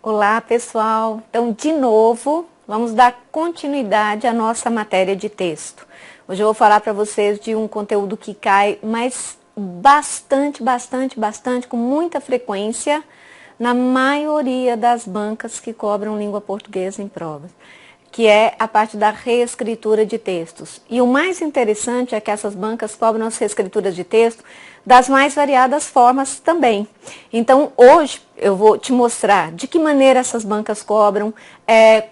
Olá, pessoal! Então, de novo, vamos dar continuidade à nossa matéria de texto. Hoje eu vou falar para vocês de um conteúdo que cai, mas bastante, com muita frequência, na maioria das bancas que cobram língua portuguesa em provas, que é a parte da reescritura de textos. E o mais interessante é que essas bancas cobram as reescrituras de texto das mais variadas formas também. Então, hoje eu vou te mostrar de que maneira essas bancas cobram,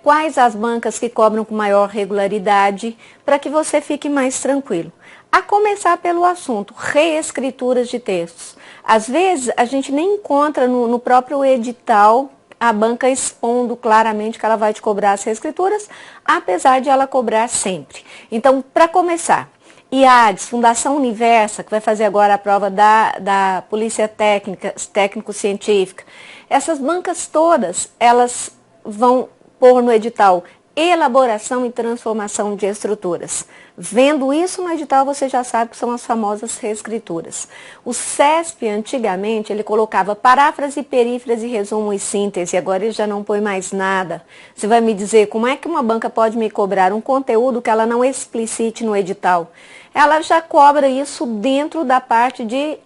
quais as bancas que cobram com maior regularidade, para que você fique mais tranquilo. A começar pelo assunto, reescrituras de textos. Às vezes, a gente nem encontra no próprio edital a banca expondo claramente que ela vai te cobrar as reescrituras, apesar de ela cobrar sempre. Então, para começar, IADES, Fundação Universa, que vai fazer agora a prova da Polícia Técnico-Científica, essas bancas todas, elas vão pôr no edital elaboração e transformação de estruturas. Vendo isso no edital, você já sabe que são as famosas reescrituras. O CESP, antigamente, ele colocava paráfrase, perífrase, resumo e síntese. Agora ele já não põe mais nada. Você vai me dizer como é que uma banca pode me cobrar um conteúdo que ela não explicite no edital? Ela já cobra isso dentro da parte de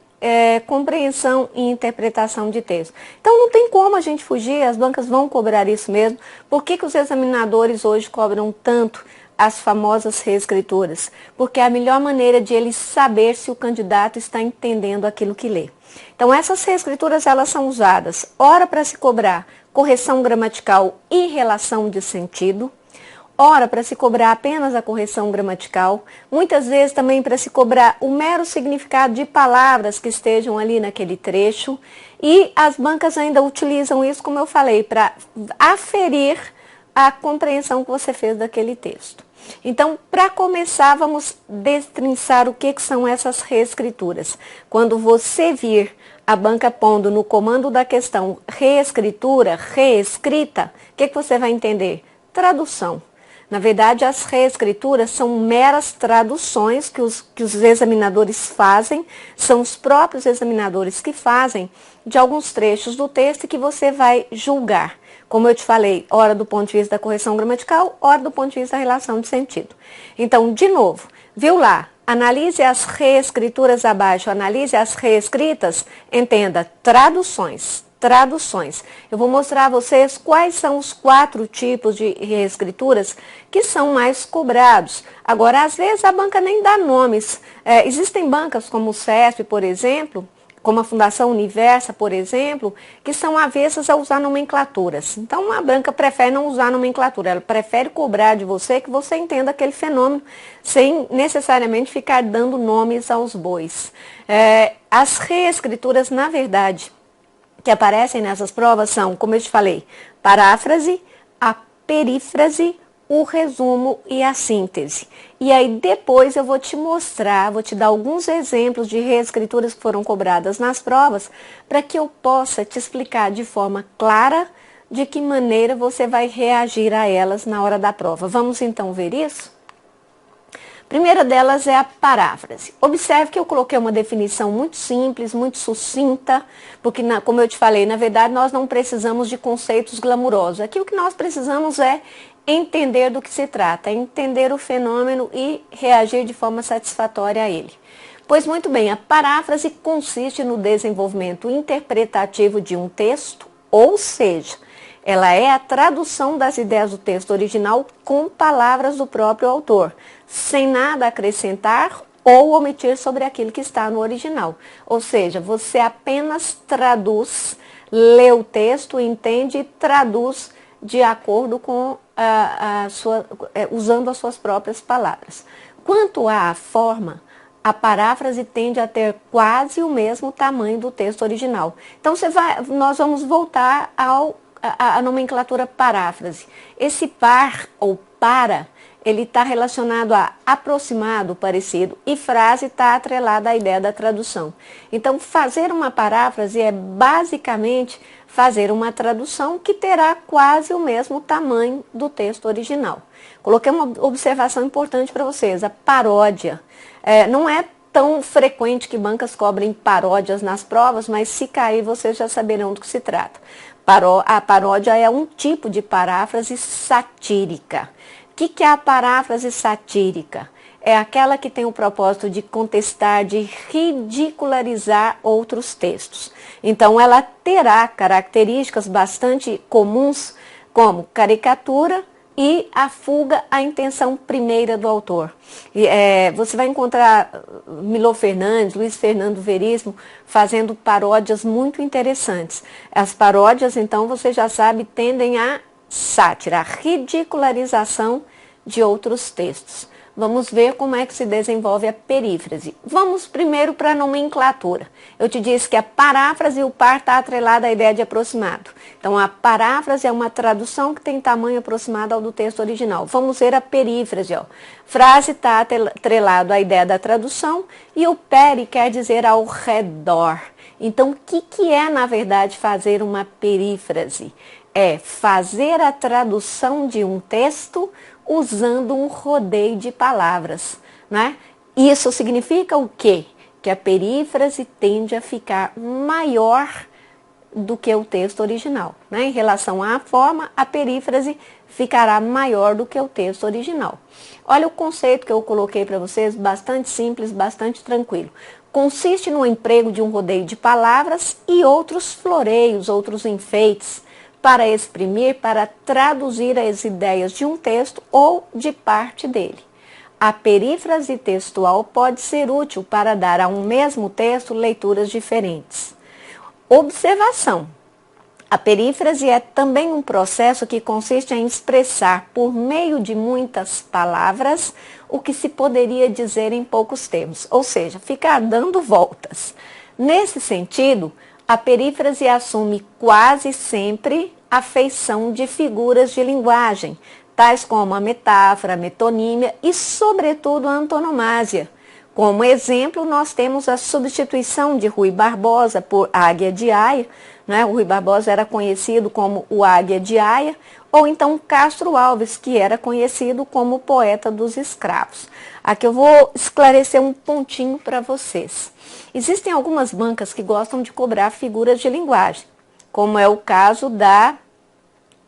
compreensão e interpretação de texto. Então não tem como a gente fugir, as bancas vão cobrar isso mesmo. Por que os examinadores hoje cobram tanto as famosas reescrituras? Porque é a melhor maneira de eles saber se o candidato está entendendo aquilo que lê. Então essas reescrituras, elas são usadas, ora para se cobrar correção gramatical e relação de sentido, ora para se cobrar apenas a correção gramatical, muitas vezes também para se cobrar o mero significado de palavras que estejam ali naquele trecho, e as bancas ainda utilizam isso, como eu falei, para aferir a compreensão que você fez daquele texto. Então, para começar, vamos destrinçar o que são essas reescrituras. Quando você vir a banca pondo no comando da questão reescritura, reescrita, o que você vai entender? Tradução. Na verdade, as reescrituras são meras traduções que os examinadores fazem, são os próprios examinadores que fazem de alguns trechos do texto e que você vai julgar. Como eu te falei, ora do ponto de vista da correção gramatical, ora do ponto de vista da relação de sentido. Então, de novo, viu lá? Analise as reescrituras abaixo, analise as reescritas, entenda, traduções. Eu vou mostrar a vocês quais são os 4 tipos de reescrituras que são mais cobrados. Agora, às vezes a banca nem dá nomes. Existem bancas como o CESP, por exemplo, como a Fundação Universa, por exemplo, que são avessas a usar nomenclaturas. Então, a banca prefere não usar nomenclatura, ela prefere cobrar de você que você entenda aquele fenômeno, sem necessariamente ficar dando nomes aos bois. As reescrituras, na verdade, que aparecem nessas provas são, como eu te falei, paráfrase, a perífrase, o resumo e a síntese. E aí depois eu vou te mostrar, vou te dar alguns exemplos de reescrituras que foram cobradas nas provas, para que eu possa te explicar de forma clara de que maneira você vai reagir a elas na hora da prova. Vamos então ver isso? A primeira delas é a paráfrase. Observe que eu coloquei uma definição muito simples, muito sucinta, porque, como eu te falei, na verdade nós não precisamos de conceitos glamurosos. Aqui o que nós precisamos é entender do que se trata, entender o fenômeno e reagir de forma satisfatória a ele. Pois muito bem, a paráfrase consiste no desenvolvimento interpretativo de um texto, ou seja, ela é a tradução das ideias do texto original com palavras do próprio autor, sem nada acrescentar ou omitir sobre aquilo que está no original. Ou seja, você apenas traduz, lê o texto, entende e traduz de acordo com usando as suas próprias palavras. Quanto à forma, a paráfrase tende a ter quase o mesmo tamanho do texto original. Então, nós vamos voltar a nomenclatura paráfrase. Esse par ou para, ele está relacionado a aproximado, parecido, e frase está atrelada à ideia da tradução. Então, fazer uma paráfrase é basicamente fazer uma tradução que terá quase o mesmo tamanho do texto original. Coloquei uma observação importante para vocês, a paródia. Não é tão frequente que bancas cobrem paródias nas provas, mas se cair vocês já saberão do que se trata. A paródia é um tipo de paráfrase satírica. O que é a paráfrase satírica? É aquela que tem o propósito de contestar, de ridicularizar outros textos. Então, ela terá características bastante comuns, como caricatura e a fuga à intenção primeira do autor. Você vai encontrar Milor Fernandes, Luiz Fernando Veríssimo fazendo paródias muito interessantes. As paródias, então, você já sabe, tendem à sátira, à ridicularização de outros textos. Vamos ver como é que se desenvolve a perífrase. Vamos primeiro para a nomenclatura. Eu te disse que a paráfrase e o par está atrelada à ideia de aproximado. Então, a paráfrase é uma tradução que tem tamanho aproximado ao do texto original. Vamos ver a perífrase. Ó. Frase está atrelado à ideia da tradução e o peri quer dizer ao redor. Então, o que é, na verdade, fazer uma perífrase? É fazer a tradução de um texto usando um rodeio de palavras, né? Isso significa o quê? Que a perífrase tende a ficar maior do que o texto original, né? Em relação à forma, a perífrase ficará maior do que o texto original. Olha o conceito que eu coloquei para vocês, bastante simples, bastante tranquilo. Consiste no emprego de um rodeio de palavras e outros floreios, outros enfeites, para exprimir, para traduzir as ideias de um texto ou de parte dele. A perífrase textual pode ser útil para dar a um mesmo texto leituras diferentes. Observação. A perífrase é também um processo que consiste em expressar, por meio de muitas palavras, o que se poderia dizer em poucos termos, ou seja, ficar dando voltas. Nesse sentido, a perífrase assume quase sempre a feição de figuras de linguagem, tais como a metáfora, a metonímia e, sobretudo, a antonomásia. Como exemplo, nós temos a substituição de Rui Barbosa por Águia de Aia, né? O Rui Barbosa era conhecido como o Águia de Aia, ou então Castro Alves, que era conhecido como o poeta dos escravos. Aqui eu vou esclarecer um pontinho para vocês. Existem algumas bancas que gostam de cobrar figuras de linguagem, como é o caso da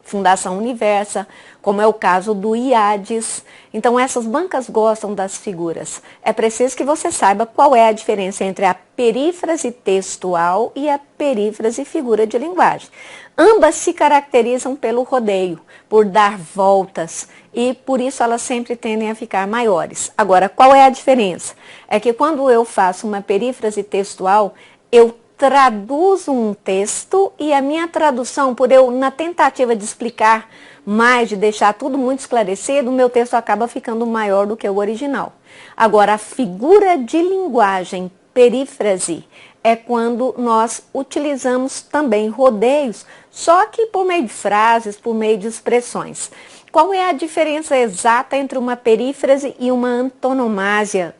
Fundação Universa, como é o caso do IADES. Então, essas bancas gostam das figuras. É preciso que você saiba qual é a diferença entre a perífrase textual e a perífrase figura de linguagem. Ambas se caracterizam pelo rodeio, por dar voltas, e por isso elas sempre tendem a ficar maiores. Agora, qual é a diferença? É que quando eu faço uma perífrase textual, eu traduzo um texto e a minha tradução, por eu, na tentativa de explicar mais, de deixar tudo muito esclarecido, o meu texto acaba ficando maior do que o original. Agora, a figura de linguagem, perífrase, é quando nós utilizamos também rodeios, só que por meio de frases, por meio de expressões. Qual é a diferença exata entre uma perífrase e uma antonomásia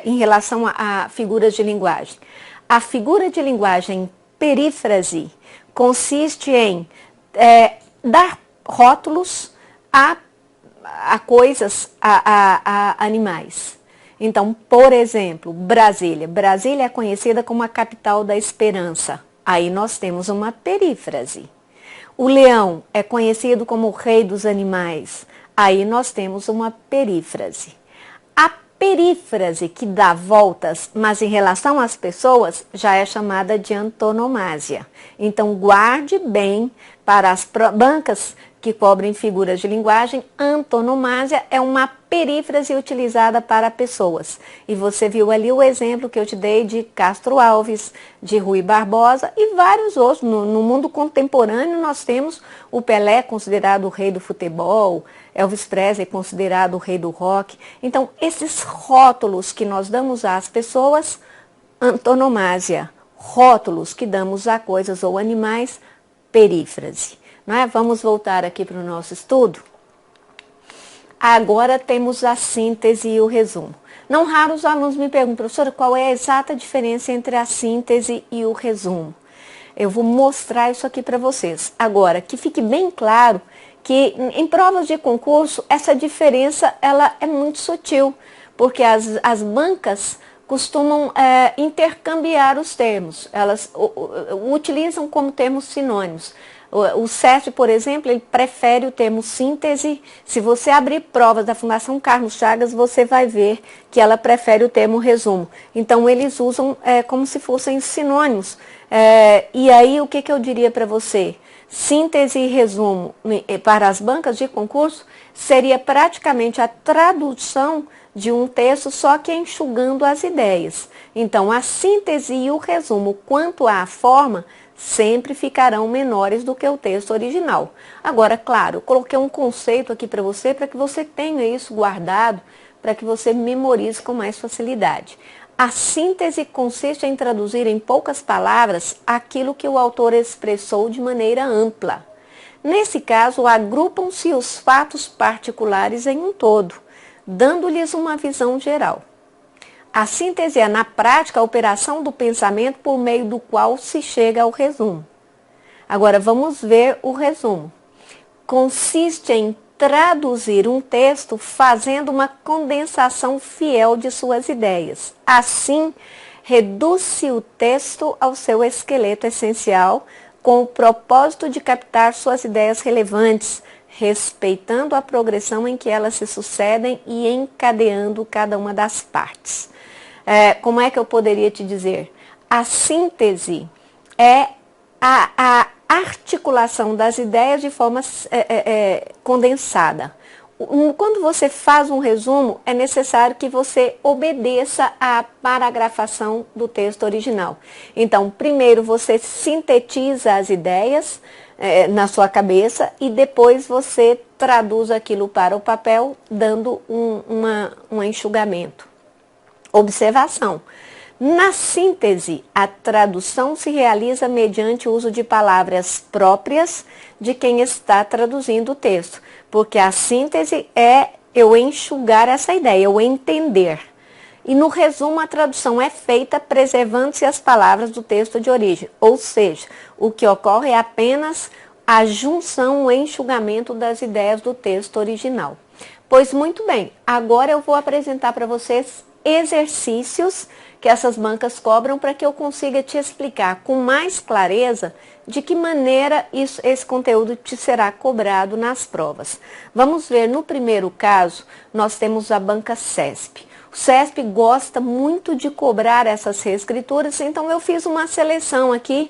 em relação a figuras de linguagem? A figura de linguagem perífrase consiste em dar rótulos a coisas, a animais. Então, por exemplo, Brasília. Brasília é conhecida como a capital da esperança. Aí nós temos uma perífrase. O leão é conhecido como o rei dos animais. Aí nós temos uma perífrase. A perífrase que dá voltas, mas em relação às pessoas, já é chamada de antonomásia. Então, guarde bem para as bancas que cobrem figuras de linguagem, antonomásia é uma perífrase utilizada para pessoas. E você viu ali o exemplo que eu te dei de Castro Alves, de Rui Barbosa e vários outros. No mundo contemporâneo nós temos o Pelé, considerado o rei do futebol, Elvis Presley, considerado o rei do rock. Então, esses rótulos que nós damos às pessoas, antonomásia. Rótulos que damos a coisas ou animais, perífrase. Não é? Vamos voltar aqui para o nosso estudo. Agora temos a síntese e o resumo. Não raro os alunos me perguntam, professora, qual é a exata diferença entre a síntese e o resumo? Eu vou mostrar isso aqui para vocês. Agora, que fique bem claro que em provas de concurso, essa diferença ela é muito sutil, porque as bancas costumam intercambiar os termos, elas utilizam como termos sinônimos. O CESP, por exemplo, ele prefere o termo síntese. Se você abrir provas da Fundação Carlos Chagas, você vai ver que ela prefere o termo resumo. Então, eles usam como se fossem sinônimos. E aí, o que eu diria para você? Síntese e resumo para as bancas de concurso seria praticamente a tradução de um texto, só que enxugando as ideias. Então, a síntese e o resumo, quanto à forma, sempre ficarão menores do que o texto original. Agora, claro, eu coloquei um conceito aqui para que você tenha isso guardado, para que você memorize com mais facilidade. A síntese consiste em traduzir em poucas palavras aquilo que o autor expressou de maneira ampla. Nesse caso, agrupam-se os fatos particulares em um todo, dando-lhes uma visão geral. A síntese é, na prática, a operação do pensamento por meio do qual se chega ao resumo. Agora, vamos ver o resumo. Consiste em traduzir um texto fazendo uma condensação fiel de suas ideias. Assim, reduz-se o texto ao seu esqueleto essencial, com o propósito de captar suas ideias relevantes, respeitando a progressão em que elas se sucedem e encadeando cada uma das partes. Como é que eu poderia te dizer? A síntese é a articulação das ideias de forma condensada. Quando você faz um resumo, é necessário que você obedeça à paragrafação do texto original. Então, primeiro você sintetiza as ideias na sua cabeça e depois você traduz aquilo para o papel, dando um enxugamento. Observação. Na síntese, a tradução se realiza mediante o uso de palavras próprias de quem está traduzindo o texto, porque a síntese é eu enxugar essa ideia, eu entender. E no resumo, a tradução é feita preservando-se as palavras do texto de origem, ou seja, o que ocorre é apenas a junção, o enxugamento das ideias do texto original. Pois muito bem, agora eu vou apresentar para vocês exercícios que essas bancas cobram para que eu consiga te explicar com mais clareza de que maneira esse conteúdo te será cobrado nas provas. Vamos ver, no primeiro caso, nós temos a banca CESP. O CESP gosta muito de cobrar essas reescrituras, então eu fiz uma seleção aqui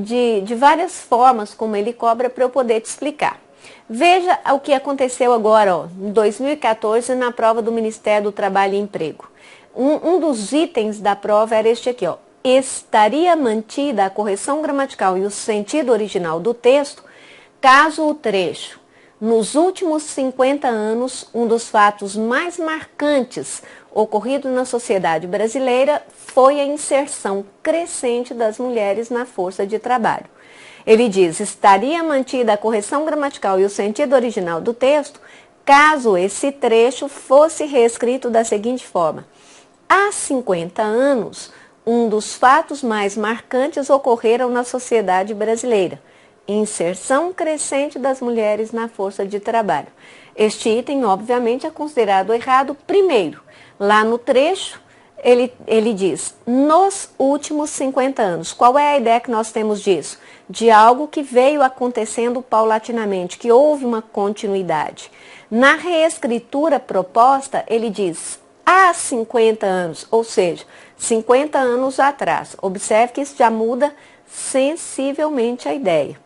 de várias formas como ele cobra para eu poder te explicar. Veja o que aconteceu agora, em 2014, na prova do Ministério do Trabalho e Emprego. Um dos itens da prova era este aqui, ó. Estaria mantida a correção gramatical e o sentido original do texto, caso o trecho, nos últimos 50 anos, um dos fatos mais marcantes ocorrido na sociedade brasileira foi a inserção crescente das mulheres na força de trabalho. Ele diz, estaria mantida a correção gramatical e o sentido original do texto, caso esse trecho fosse reescrito da seguinte forma. Há 50 anos, um dos fatos mais marcantes ocorreram na sociedade brasileira. Inserção crescente das mulheres na força de trabalho. Este item, obviamente, é considerado errado. Primeiro, lá no trecho, ele diz, nos últimos 50 anos. Qual é a ideia que nós temos disso? De algo que veio acontecendo paulatinamente, que houve uma continuidade. Na reescritura proposta, ele diz, há 50 anos, ou seja, 50 anos atrás. Observe que isso já muda sensivelmente a ideia.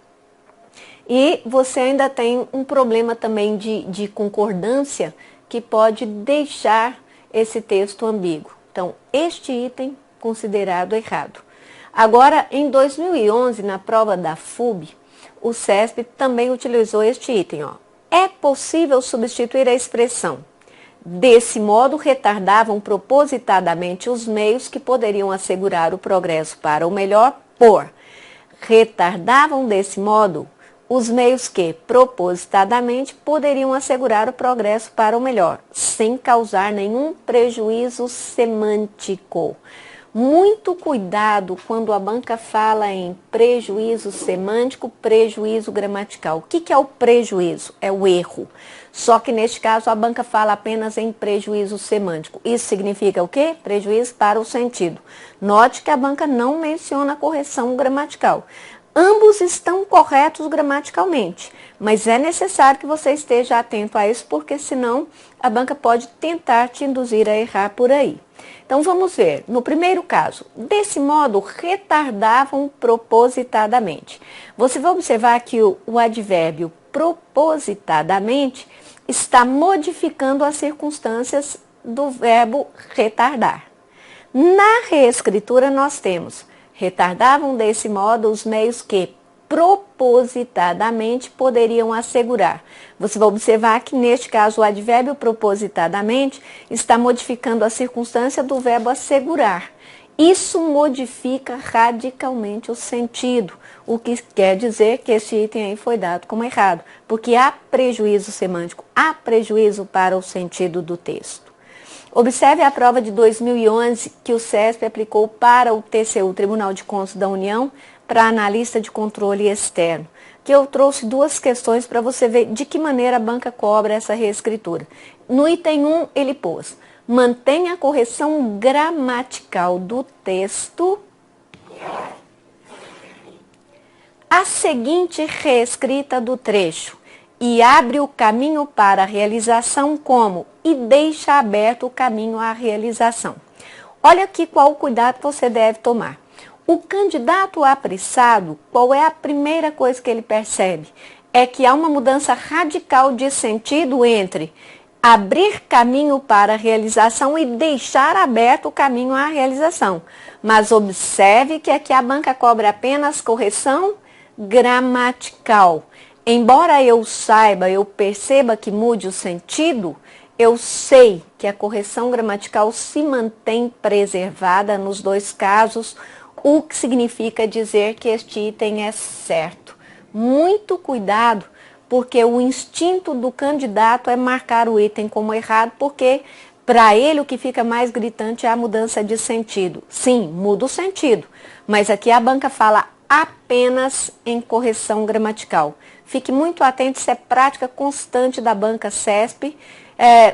E você ainda tem um problema também de concordância que pode deixar esse texto ambíguo. Então, este item considerado errado. Agora, em 2011, na prova da FUB, o CESP também utilizou este item. Ó. É possível substituir a expressão. Desse modo, retardavam propositadamente os meios que poderiam assegurar o progresso para o melhor por. Retardavam desse modo os meios que, propositadamente, poderiam assegurar o progresso para o melhor, sem causar nenhum prejuízo semântico. Muito cuidado quando a banca fala em prejuízo semântico, prejuízo gramatical. O que é o prejuízo? É o erro. Só que neste caso a banca fala apenas em prejuízo semântico. Isso significa o quê? Prejuízo para o sentido. Note que a banca não menciona a correção gramatical. Ambos estão corretos gramaticalmente, mas é necessário que você esteja atento a isso, porque senão a banca pode tentar te induzir a errar por aí. Então vamos ver, no primeiro caso, desse modo retardavam propositadamente. Você vai observar que o advérbio propositadamente está modificando as circunstâncias do verbo retardar. Na reescritura nós temos: retardavam desse modo os meios que propositadamente poderiam assegurar. Você vai observar que neste caso o advérbio propositadamente está modificando a circunstância do verbo assegurar. Isso modifica radicalmente o sentido, o que quer dizer que este item aí foi dado como errado, porque há prejuízo semântico, há prejuízo para o sentido do texto. Observe a prova de 2011 que o CESP aplicou para o TCU, Tribunal de Contas da União, para analista de controle externo, que eu trouxe duas questões para você ver de que maneira a banca cobra essa reescritura. No item 1, ele pôs: mantenha a correção gramatical do texto a seguinte reescrita do trecho, e abre o caminho para a realização como e deixa aberto o caminho à realização. Olha aqui qual o cuidado você deve tomar. O candidato apressado, qual é a primeira coisa que ele percebe? É que há uma mudança radical de sentido entre abrir caminho para a realização e deixar aberto o caminho à realização. Mas observe que aqui a banca cobra apenas correção gramatical. Embora eu saiba, eu perceba que mude o sentido, eu sei que a correção gramatical se mantém preservada nos dois casos, o que significa dizer que este item é certo. Muito cuidado, porque o instinto do candidato é marcar o item como errado, porque para ele o que fica mais gritante é a mudança de sentido. Sim, muda o sentido, mas aqui a banca fala apenas em correção gramatical. Fique muito atento, isso é prática constante da banca CESP,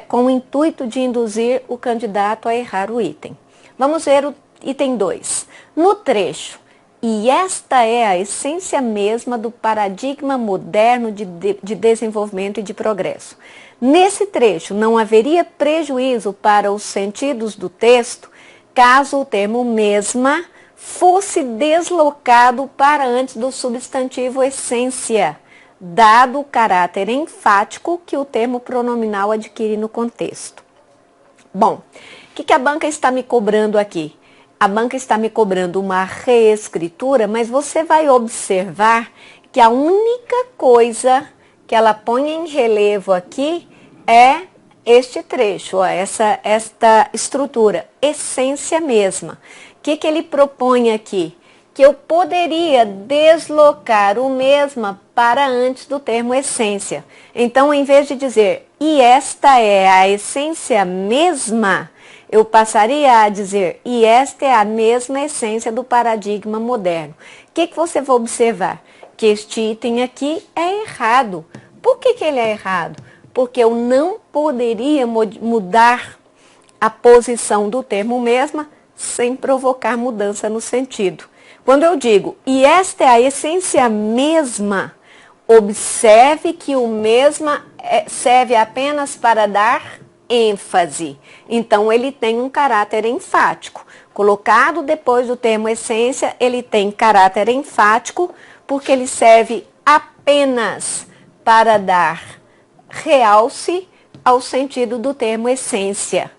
com o intuito de induzir o candidato a errar o item. Vamos ver o item 2. No trecho, e esta é a essência mesma do paradigma moderno de desenvolvimento e de progresso. Nesse trecho, não haveria prejuízo para os sentidos do texto caso o termo mesma fosse deslocado para antes do substantivo essência, dado o caráter enfático que o termo pronominal adquire no contexto. Bom, o que a banca está me cobrando aqui? A banca está me cobrando uma reescritura, mas você vai observar que a única coisa que ela põe em relevo aqui é este trecho, ó, esta estrutura, essência mesma. O que ele propõe aqui? Que eu poderia deslocar o mesma para antes do termo essência. Então, em vez de dizer, e esta é a essência mesma, eu passaria a dizer, e esta é a mesma essência do paradigma moderno. O que você vai observar? Que este item aqui é errado. Por que ele é errado? Porque eu não poderia mudar a posição do termo mesma sem provocar mudança no sentido. Quando eu digo, e esta é a essência mesma, observe que o mesma serve apenas para dar ênfase. Então, ele tem um caráter enfático. Colocado depois do termo essência, ele tem caráter enfático, porque ele serve apenas para dar realce ao sentido do termo essência.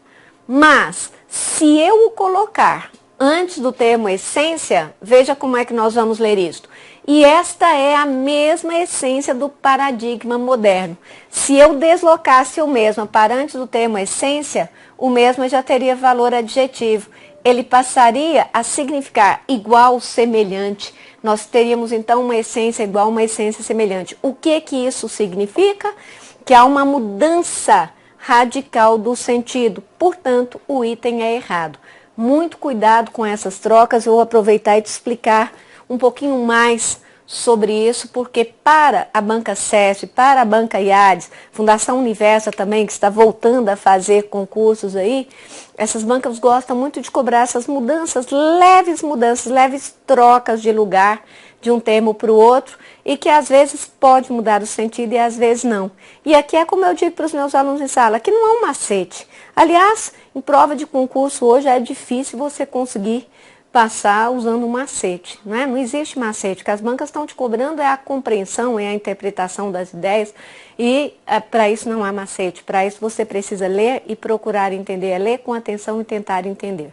Mas, se eu o colocar antes do termo essência, veja como é que nós vamos ler isto. E esta é a mesma essência do paradigma moderno. Se eu deslocasse o mesmo para antes do termo essência, o mesmo já teria valor adjetivo. Ele passaria a significar igual, semelhante. Nós teríamos então uma essência igual, uma essência semelhante. O que isso significa? Que há uma mudança radical do sentido. Portanto, o item é errado. Muito cuidado com essas trocas. Eu vou aproveitar e te explicar um pouquinho mais sobre isso, porque para a Banca SESP, para a Banca IADES, Fundação Universa também, que está voltando a fazer concursos aí, essas bancas gostam muito de cobrar essas mudanças, leves trocas de lugar de um termo para o outro, e que às vezes pode mudar o sentido e às vezes não. E aqui é como eu digo para os meus alunos em sala, que não é um macete. Aliás, em prova de concurso hoje é difícil você conseguir passar usando um macete, né? Não existe macete. O que as bancas estão te cobrando é a compreensão, é a interpretação das ideias, e para isso não há macete. Para isso você precisa ler e procurar entender, é ler com atenção e tentar entender.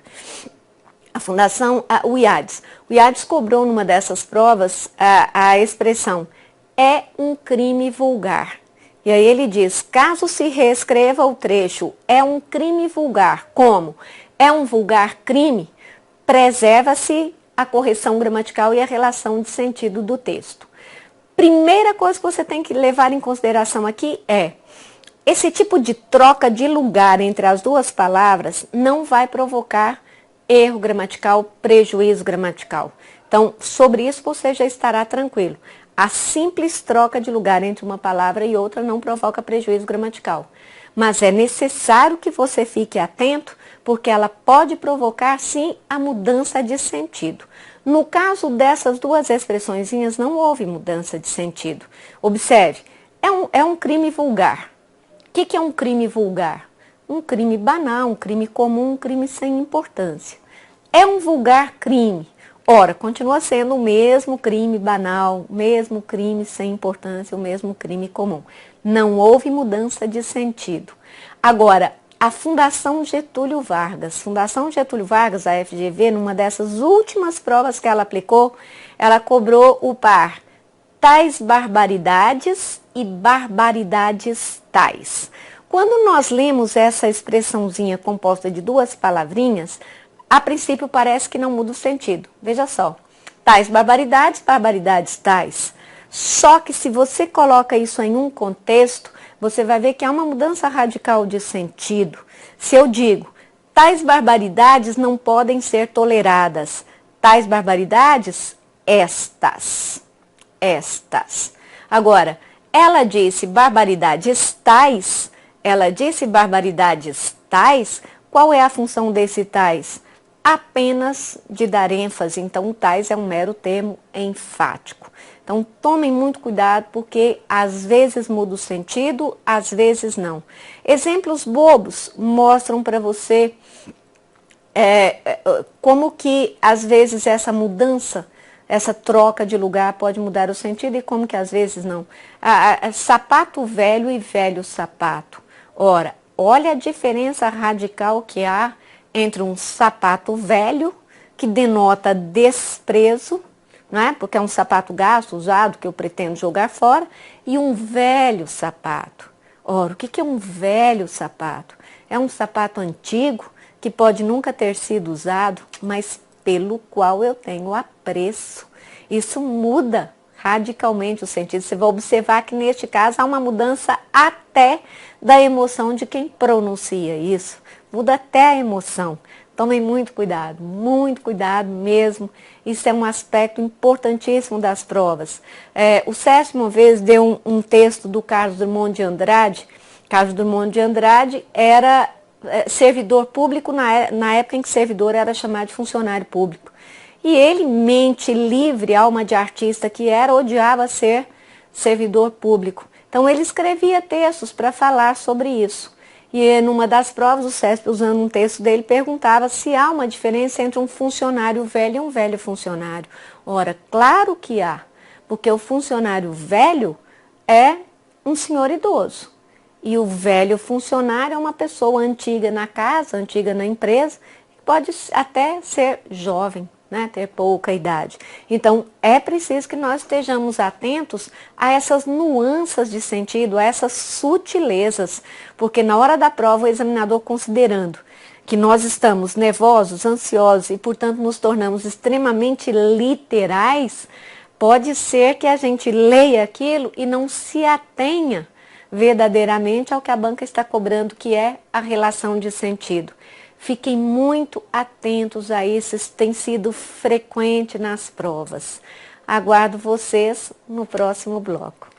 A Fundação, o IADES cobrou numa dessas provas a expressão "é um crime vulgar". E aí ele diz, caso se reescreva o trecho "é um crime vulgar", como "é um vulgar crime", preserva-se a correção gramatical e a relação de sentido do texto. Primeira coisa que você tem que levar em consideração aqui é, esse tipo de troca de lugar entre as duas palavras não vai provocar erro gramatical, prejuízo gramatical. Então, sobre isso você já estará tranquilo. A simples troca de lugar entre uma palavra e outra não provoca prejuízo gramatical. Mas é necessário que você fique atento, porque ela pode provocar, sim, a mudança de sentido. No caso dessas duas expressõezinhas, não houve mudança de sentido. Observe, é um crime vulgar. O que é um crime vulgar? Um crime banal, um crime comum, um crime sem importância. É um vulgar crime. Ora, continua sendo o mesmo crime banal, o mesmo crime sem importância, o mesmo crime comum. Não houve mudança de sentido. Agora, a Fundação Getúlio Vargas, a FGV, numa dessas últimas provas que ela aplicou, ela cobrou o par tais barbaridades e barbaridades tais. Quando nós lemos essa expressãozinha composta de duas palavrinhas, a princípio parece que não muda o sentido. Veja só, tais barbaridades, barbaridades tais. Só que se você coloca isso em um contexto, você vai ver que há uma mudança radical de sentido. Se eu digo, tais barbaridades não podem ser toleradas, tais barbaridades, estas. Agora, ela disse barbaridades tais, qual é a função desse tais? Apenas de dar ênfase. Então, o tais é um mero termo enfático. Então, tomem muito cuidado, porque às vezes muda o sentido, às vezes não. Exemplos bobos mostram para você como que às vezes essa mudança, essa troca de lugar pode mudar o sentido e como que às vezes não. Sapato velho e velho sapato. Ora, olha a diferença radical que há entre um sapato velho, que denota desprezo, né? Porque é um sapato gasto, usado, que eu pretendo jogar fora, e um velho sapato. Ora, o que é um velho sapato? É um sapato antigo, que pode nunca ter sido usado, mas pelo qual eu tenho apreço. Isso muda radicalmente o sentido. Você vai observar que neste caso há uma mudança até da emoção de quem pronuncia isso. Muda até a emoção. Tomem muito cuidado mesmo. Isso é um aspecto importantíssimo das provas. O SESP uma vez deu um texto do Carlos Drummond de Andrade. Carlos Drummond de Andrade era servidor público na época em que servidor era chamado de funcionário público. E ele, mente livre, alma de artista que era, odiava ser servidor público. Então ele escrevia textos para falar sobre isso. E numa das provas, o SESP, usando um texto dele, perguntava se há uma diferença entre um funcionário velho e um velho funcionário. Ora, claro que há, porque o funcionário velho é um senhor idoso. E o velho funcionário é uma pessoa antiga na casa, antiga na empresa, que pode até ser jovem, né, ter pouca idade. Então, é preciso que nós estejamos atentos a essas nuances de sentido, a essas sutilezas, porque na hora da prova o examinador, considerando que nós estamos nervosos, ansiosos e, portanto, nos tornamos extremamente literais, pode ser que a gente leia aquilo e não se atenha verdadeiramente ao que a banca está cobrando, que é a relação de sentido. Fiquem muito atentos a isso, isso tem sido frequente nas provas. Aguardo vocês no próximo bloco.